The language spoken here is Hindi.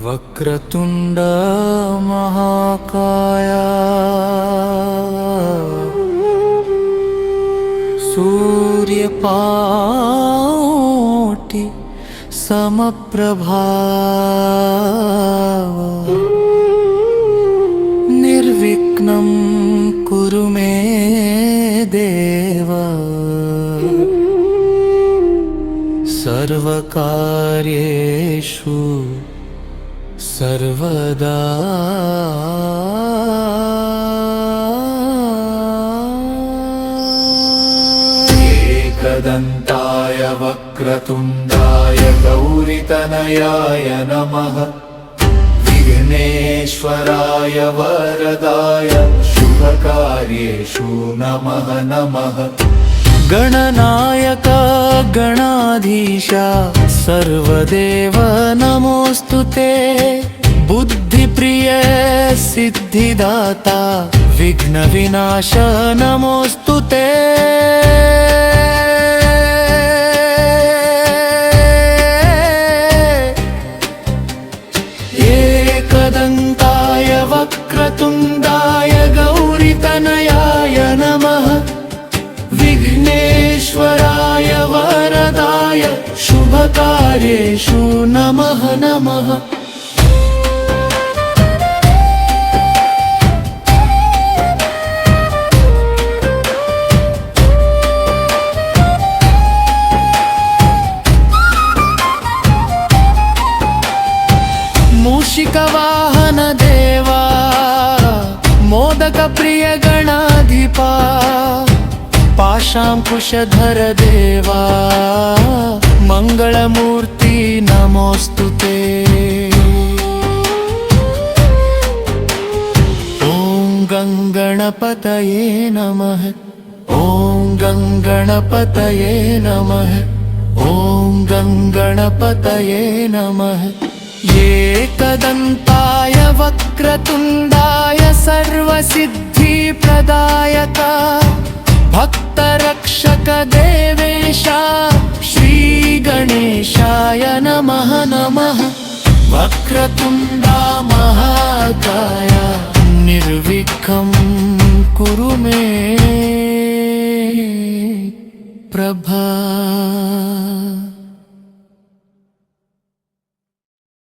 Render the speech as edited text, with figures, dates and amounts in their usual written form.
वक्रतुंड महाकाय सूर्यकोटि समप्रभा निर्विघ्नं कुरु मे देव सर्वकार्येषु सर्वदा। एकदन्ताय वक्रतुण्डाय गौरीतनयाय नमः। विघ्नेश्वराय वरदाय शुभकार्येषु नमः नमः। गणनायक गणाधीश सर्वदेव नमोस्तुते। बुद्धिप्रिय सिद्धिदाता विघ्नविनाश नमोस्तुते। एकदन्ताय वक्रतुण्डाय गौरीतनयाय नमः। विघ्नेश्वराय वरदाय शुभकार्येषु नमः नमः। मूषिकवाहन देवा मोदक प्रिय गणाधिपा। पाशांकुशधर देवा मंगलमूर्ति नमोस्तुते। ॐ गणपतये नमः। ॐ गणपतये नमः। ॐ गणपतये नमः। एकदन्ताय वक्रतुण्डाय सर्वसिद्धिप्रदायक भक्तरक्षक देवेश श्रीगणेशाय नमः नमः। वक्रतुण्डा महाकाय निर्विघ्नं कुरु मे प्रभा।